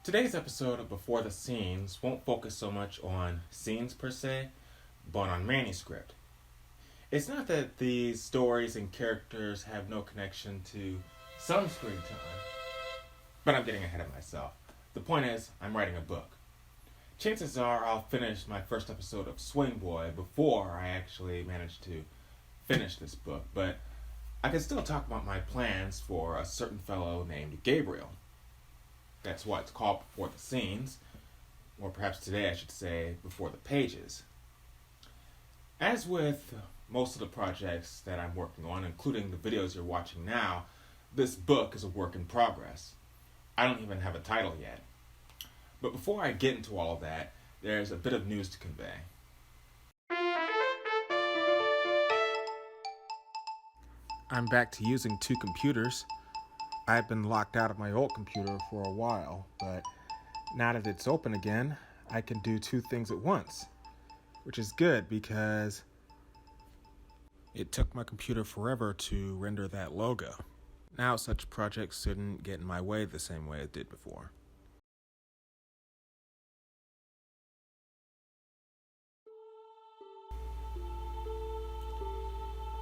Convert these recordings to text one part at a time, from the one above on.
Today's episode of Before the Scenes won't focus so much on scenes per se, but on manuscript. It's not that these stories and characters have no connection to some screen time, but I'm getting ahead of myself. The point is, I'm writing a book. Chances are I'll finish my first episode of Swing Boy before I actually manage to finish this book, but I can still talk about my plans for a certain fellow named Gabriel. That's why it's called Before the Scenes, or perhaps today I should say Before the Pages. As with most of the projects that I'm working on, including the videos you're watching now, this book is a work in progress. I don't even have a title yet. But before I get into all of that, there's a bit of news to convey. I'm back to using two computers. I've been locked out of my old computer for a while, but now that it's open again, I can do two things at once, which is good because it took my computer forever to render that logo. Now such projects shouldn't get in my way the same way it did before.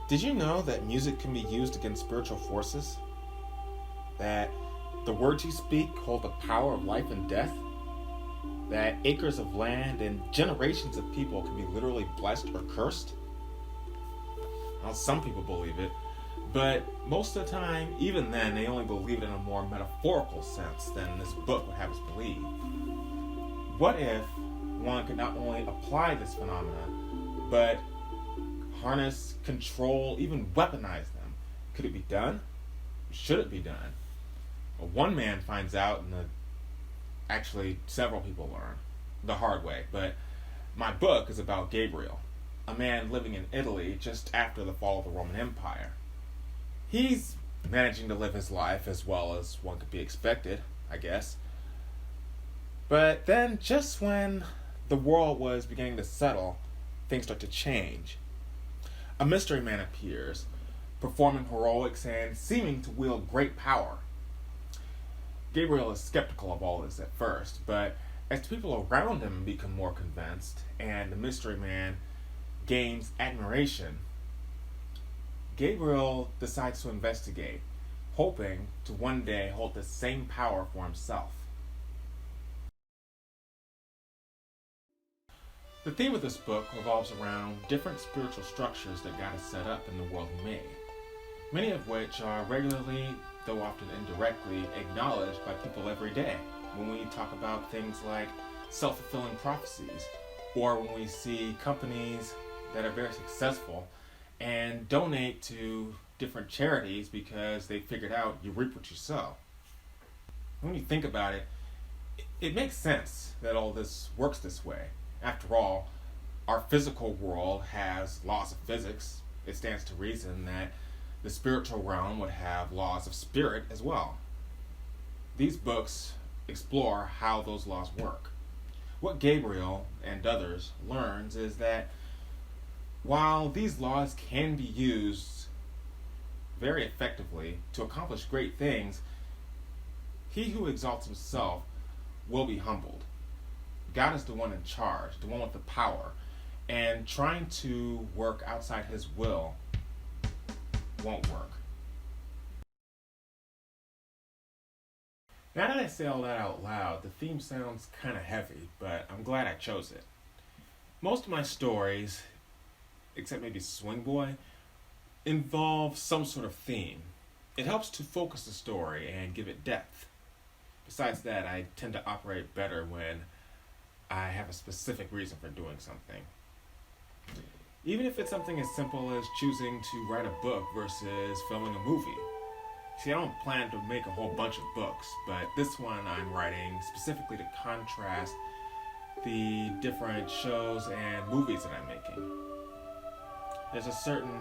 Did you know that music can be used against spiritual forces? That the words you speak hold the power of life and death? That acres of land and generations of people can be literally blessed or cursed? Well, some people believe it, but most of the time, even then, they only believe it in a more metaphorical sense than this book would have us believe. What if one could not only apply this phenomenon, but harness, control, even weaponize them? Could it be done? Should it be done? Well, one man finds out, and actually several people learn the hard way, but my book is about Gabriel, a man living in Italy just after the fall of the Roman Empire. He's managing to live his life as well as one could be expected, I guess. But then, just when the world was beginning to settle, things start to change. A mystery man appears, performing heroics and seeming to wield great power. Gabriel is skeptical of all this at first, but as people around him become more convinced and the mystery man gains admiration, Gabriel decides to investigate, hoping to one day hold the same power for himself. The theme of this book revolves around different spiritual structures that God has set up in the world He made, many of which are regularly, though often indirectly, acknowledged by people every day when we talk about things like self-fulfilling prophecies, or when we see companies that are very successful and donate to different charities because they figured out you reap what you sow. When you think about it, it makes sense that all this works this way. After all, our physical world has laws of physics. It stands to reason that the spiritual realm would have laws of spirit as well. These books explore how those laws work. What Gabriel and others learns is that while these laws can be used very effectively to accomplish great things, he who exalts himself will be humbled. God is the one in charge, the one with the power, and trying to work outside His will won't work. Now that I say all that out loud, the theme sounds kind of heavy, but I'm glad I chose it. Most of my stories, except maybe Swing Boy, involve some sort of theme. It helps to focus the story and give it depth. Besides that, I tend to operate better when I have a specific reason for doing something. Even if it's something as simple as choosing to write a book versus filming a movie. See, I don't plan to make a whole bunch of books, but this one I'm writing specifically to contrast the different shows and movies that I'm making. There's a certain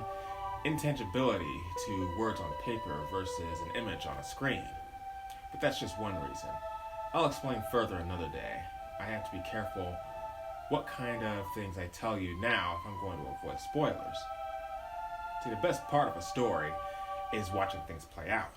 intangibility to words on paper versus an image on a screen. But that's just one reason. I'll explain further another day. I have to be careful what kind of things I tell you now if I'm going to avoid spoilers. See, the best part of a story is watching things play out.